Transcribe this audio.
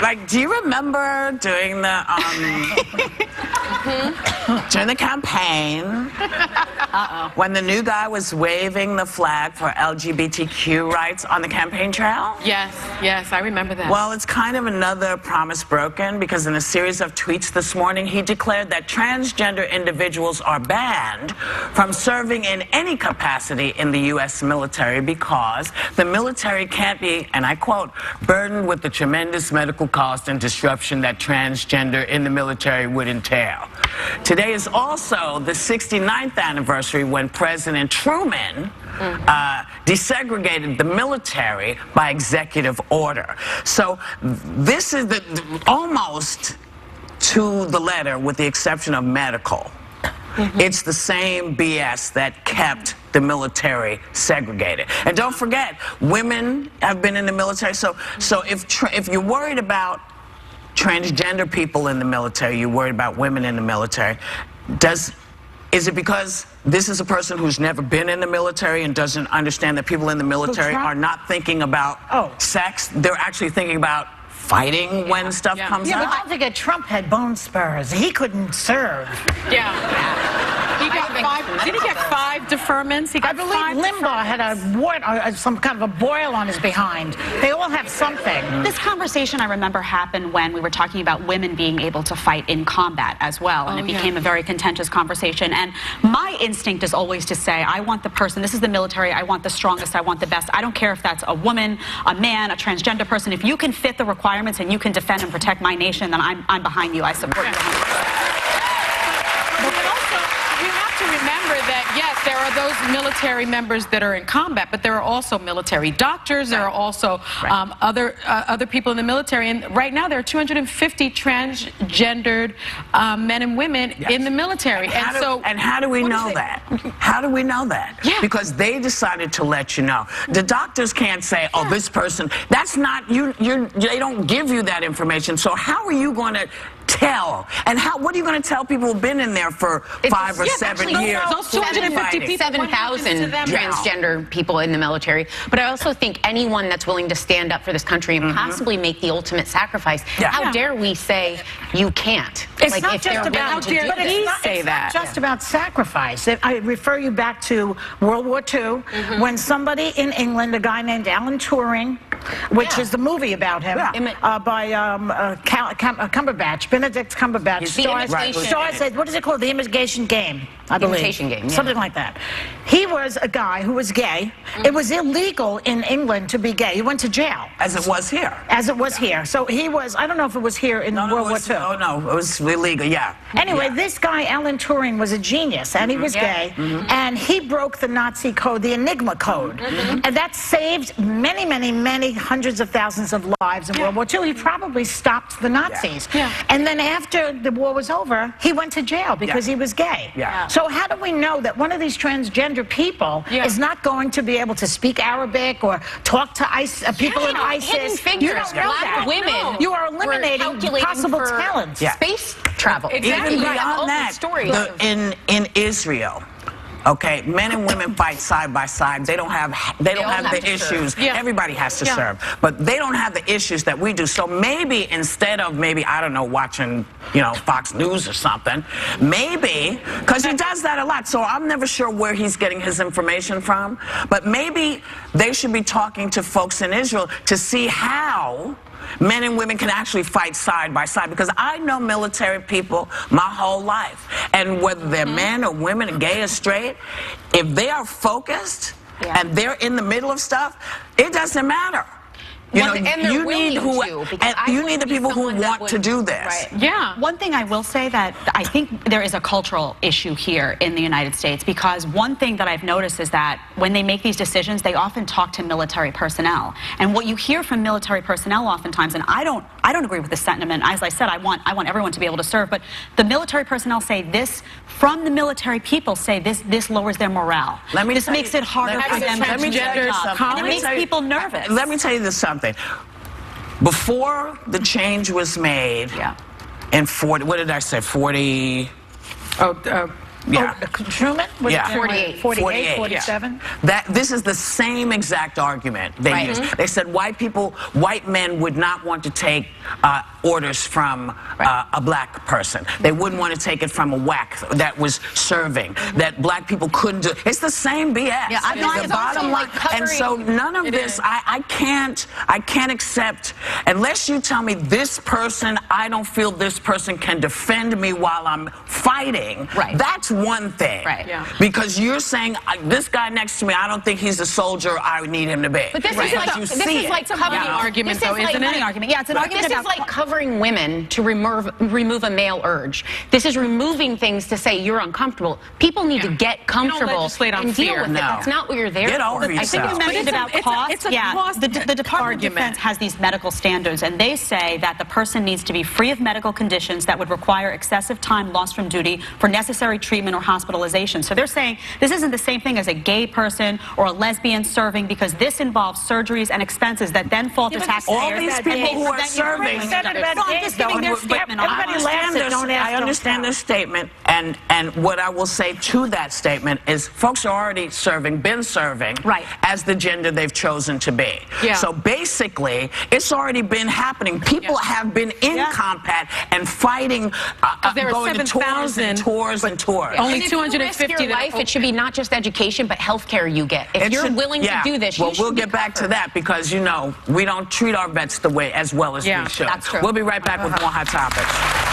Like, do you remember during the during the campaign when the new guy was waving the flag for LGBTQ rights on the campaign trail? Yes, yes, I remember that. Well, it's kind of another promise broken, because in a series of tweets this morning, he declared that transgender individuals are banned from serving in any capacity in the U.S. military because the military can't be, and I quote, burdened with the tremendous medical cost and disruption that transgender in the military would entail. Today is also the 69th anniversary when President Truman desegregated the military by executive order. So this is almost to the letter, with the exception of medical. It's the same BS that kept the military segregated. And don't forget, women have been in the military. So if you're worried about transgender people in the military, you're worried about women in the military, is it because this is a person who's never been in the military and doesn't understand that people in the military are not thinking about sex? They're actually thinking about fighting when stuff comes Yeah, up? but don't forget, Trump had bone spurs. He couldn't serve. He got five. Did he get 5 deferments? He got I believe Limbaugh had a wart, or some kind of a boil on his behind. They all have something. This conversation, I remember, happened when we were talking about women being able to fight in combat as well, and it became a very contentious conversation. And my instinct is always to say, I want the person, this is the military, I want the strongest, I want the best. I don't care if that's a woman, a man, a transgender person. If you can fit the requirements and you can defend and protect my nation, then I'm behind you. I support you. You have to remember that, yes, there are those military members that are in combat, but there are also military doctors. There are also other people in the military. And right now, there are 250 transgendered men and women in the military. And how do we know that? How do we know that? Because they decided to let you know. The doctors can't say, oh, this person, that's not, they don't give you that information. So how are you going to tell? And what are you going to tell people who've been in there for 5 or 7 years? Those 250 people, 7,000 transgender people in the military. But I also think anyone that's willing to stand up for this country and possibly make the ultimate sacrifice, how dare we say you can't? It's not just about, just about sacrifice. I refer you back to World War II, when somebody in England, a guy named Alan Turing, which is the movie about him, by Cumberbatch, Benedict Cumberbatch, stars, what is it called? The Imitation Game, I believe. Imitation Game, something like that. He was a guy who was gay. It was illegal in England to be gay. He went to jail. As it was here. As it was here. So he was, I don't know if it was here in World War II. Oh, no, it was illegal, Anyway, this guy, Alan Turing, was a genius, and he was gay, and he broke the Nazi code, the Enigma code, and that saved many, many, many hundreds of thousands of lives in World War II. He probably stopped the Nazis. And then after the war was over, he went to jail because he was gay. So how do we know that one of these transgender people is not going to be able to speak Arabic or talk to people in ISIS? Hidden figures, You don't know that. women. You are eliminating possible talents. Space travel. Even beyond that, in Israel, okay, men and women fight side by side. They don't have the issues. Everybody has to serve, but they don't have the issues that we do. So maybe instead of I don't know, watching Fox News or something, maybe, because he does that a lot. So I'm never sure where he's getting his information from. But maybe they should be talking to folks in Israel to see how men and women can actually fight side by side, because I know military people my whole life, and whether they're men or women, gay or straight, if they are focused and they're in the middle of stuff, it doesn't matter. You need the people who want to do this. One thing I will say, that I think there is a cultural issue here in the United States, because one thing that I've noticed is that when they make these decisions, they often talk to military personnel. And what you hear from military personnel oftentimes, and I don't agree with this sentiment. As I said, I want everyone to be able to serve, but the military personnel say this, from the military people say this lowers their morale. This makes it harder for them to do their job. And it makes people nervous. Let me tell you this something. Before the change was made, in 40, what did I say, 40? Yeah. Truman? Was Yeah. it 48. 48, 47? Yeah. This is the same exact argument they used. They said white men would not want to take orders from a black person. They wouldn't want to take it from a whack that was serving. That black people couldn't do. It's the same BS. Yeah, I know. The bottom line. And so none of this, I can't accept unless you tell me this person, I don't feel this person can defend me while I'm fighting. Right. That's one thing. Right. Yeah. Because you're saying this guy next to me, I don't think he's the soldier I need him to be. But this is like covering argument, though, isn't it? Argument. Yeah, it's an argument This is about like covering women to remove a male urge. This is removing things to say you're uncomfortable. People need to get comfortable legislate on and deal fear. with it. No. That's not what you're there Get for. over I think you yourself. mentioned about cost. it's a cost the Department argument. of Defense has these medical standards, and they say that the person needs to be free of medical conditions that would require excessive time lost from duty for necessary treatment or hospitalization. So they're saying this isn't the same thing as a gay person or a lesbian serving, because this involves surgeries and expenses that then fall to taxpayers. all these people who are serving. I understand this statement, and what I will say to that statement is folks are already serving, been serving, as the gender they've chosen to be. Yeah. So basically, it's already been happening. People have been in combat and fighting, there are going to tours and 7,000, tours and tours. Only And if you 250 risk your life, it should be not just education, but health care you get. If you're willing to do this, well, you should we'll get back to that because, you know, we don't treat our vets the way as well as we should. That's true. We'll be right back with more Hot Topics.